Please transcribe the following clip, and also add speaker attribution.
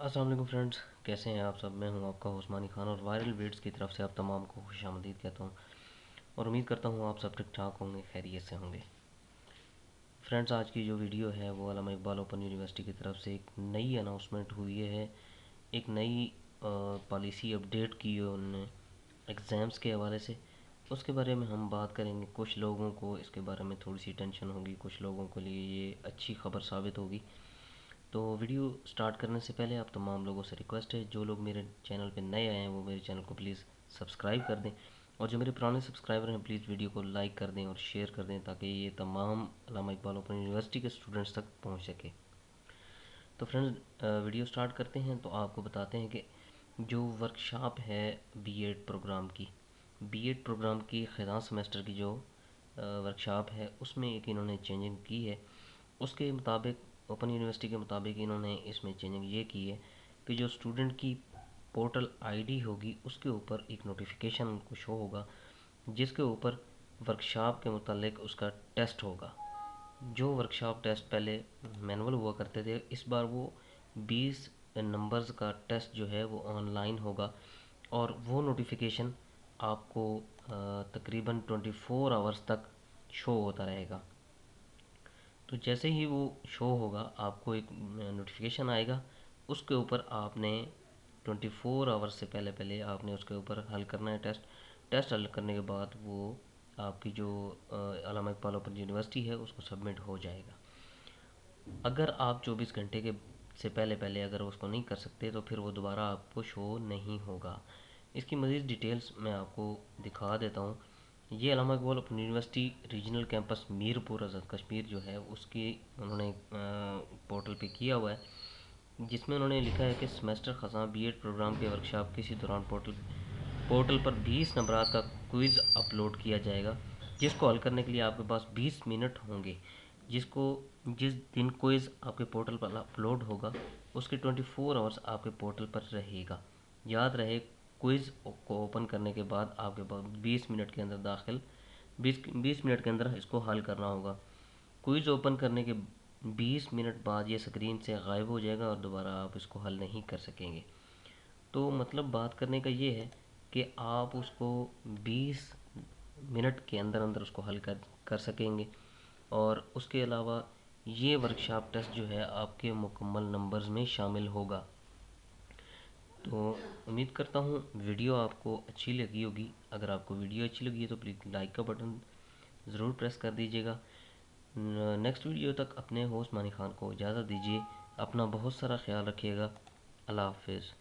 Speaker 1: السلام علیکم فرینڈز، کیسے ہیں آپ سب؟ میں ہوں آپ کا عثمانی خان اور وائرل ویڈز کی طرف سے آپ تمام کو خوش آمدید کہتا ہوں اور امید کرتا ہوں آپ سب ٹھیک ٹھاک ہوں گے، خیریت سے ہوں گے۔ فرینڈز، آج کی جو ویڈیو ہے وہ علامہ اقبال اوپن یونیورسٹی کی طرف سے ایک نئی اناؤنسمنٹ ہوئی ہے، ایک نئی پالیسی اپڈیٹ کی ہے انہوں نے ایگزامس کے حوالے سے۔ اس کے بارے میں ہم بات کریں گے۔ کچھ لوگوں کو اس کے بارے میں تھوڑی سی ٹینشن ہوگی، کچھ لوگوں کے لیے یہ اچھی خبر ثابت ہوگی۔ تو ویڈیو سٹارٹ کرنے سے پہلے آپ تمام لوگوں سے ریکویسٹ ہے، جو لوگ میرے چینل پہ نئے آئے ہیں وہ میرے چینل کو پلیز سبسکرائب کر دیں، اور جو میرے پرانے سبسکرائبر ہیں پلیز ویڈیو کو لائک کر دیں اور شیئر کر دیں تاکہ یہ تمام علامہ اقبال اوپن یونیورسٹی کے اسٹوڈنٹس تک پہنچ سکے۔ تو فرینڈز، ویڈیو سٹارٹ کرتے ہیں تو آپ کو بتاتے ہیں کہ جو ورکشاپ ہے بی ایڈ پروگرام کی خزاں سمیسٹر کی جو ورکشاپ ہے اس میں ایک انہوں نے چینجنگ کی ہے۔ اس کے مطابق اوپن یونیورسٹی کے مطابق انہوں نے اس میں چینجنگ یہ کی ہے کہ جو اسٹوڈنٹ کی پورٹل آئی ڈی ہوگی اس کے اوپر ایک نوٹیفیکیشن ان کو شو ہوگا، جس کے اوپر ورکشاپ کے متعلق اس کا ٹیسٹ ہوگا۔ جو ورکشاپ ٹیسٹ پہلے مینول ہوا کرتے تھے، اس بار وہ 20 نمبرز کا ٹیسٹ جو ہے وہ آن لائن ہوگا، اور وہ نوٹیفیکیشن آپ کو تقریباً 24 آورس تک شو ہوتا رہے گا۔ تو جیسے ہی وہ شو ہوگا آپ کو ایک نوٹیفیکیشن آئے گا، اس کے اوپر آپ نے 24 آورس سے پہلے آپ نے اس کے اوپر حل کرنا ہے ٹیسٹ حل کرنے کے بعد وہ آپ کی جو علامہ اقبال اوپن یونیورسٹی ہے اس کو سبمٹ ہو جائے گا۔ اگر آپ 24 گھنٹے کے سے پہلے اگر اس کو نہیں کر سکتے تو پھر وہ دوبارہ آپ کو شو نہیں ہوگا۔ اس کی مزید ڈیٹیلز میں آپ کو دکھا دیتا ہوں۔ یہ Allama Iqbal open university regional campus Mirpur Azad Kashmir جو ہے اس کی انہوں نے پورٹل پہ کیا ہوا ہے، جس میں انہوں نے لکھا ہے کہ سمیسٹر خزاں بی ایڈ پروگرام کے ورکشاپ کسی دوران پورٹل پر 20 نمبرات کا کوئز اپلوڈ کیا جائے گا، جس کو حل کرنے کے لیے آپ کے پاس 20 منٹ ہوں گے۔ جس دن کوئز آپ کے پورٹل پر اپلوڈ ہوگا اس کے 24 آورس آپ کے پورٹل پر رہے گا۔ یاد رہے، کوئز کو اوپن کرنے کے بعد آپ کے پاس 20 منٹ کے اندر 20 منٹ کے اندر اس کو حل کرنا ہوگا۔ کوئز اوپن کرنے کے 20 منٹ بعد یہ اسکرین سے غائب ہو جائے گا اور دوبارہ آپ اس کو حل نہیں کر سکیں گے۔ تو مطلب بات کرنے کا یہ ہے کہ آپ اس کو 20 منٹ کے اندر اس کو حل کر سکیں گے، اور اس کے علاوہ یہ ورکشاپ ٹیسٹ جو ہے آپ کے مکمل نمبرز میں شامل ہوگا۔ تو امید کرتا ہوں ویڈیو آپ کو اچھی لگی ہوگی۔ اگر آپ کو ویڈیو اچھی لگی ہے تو پلیز لائک کا بٹن ضرور پریس کر دیجیے گا۔ نیکسٹ ویڈیو تک اپنے ہوسٹ مانی خان کو اجازت دیجیے۔ اپنا بہت سارا خیال رکھیے گا۔ اللہ حافظ۔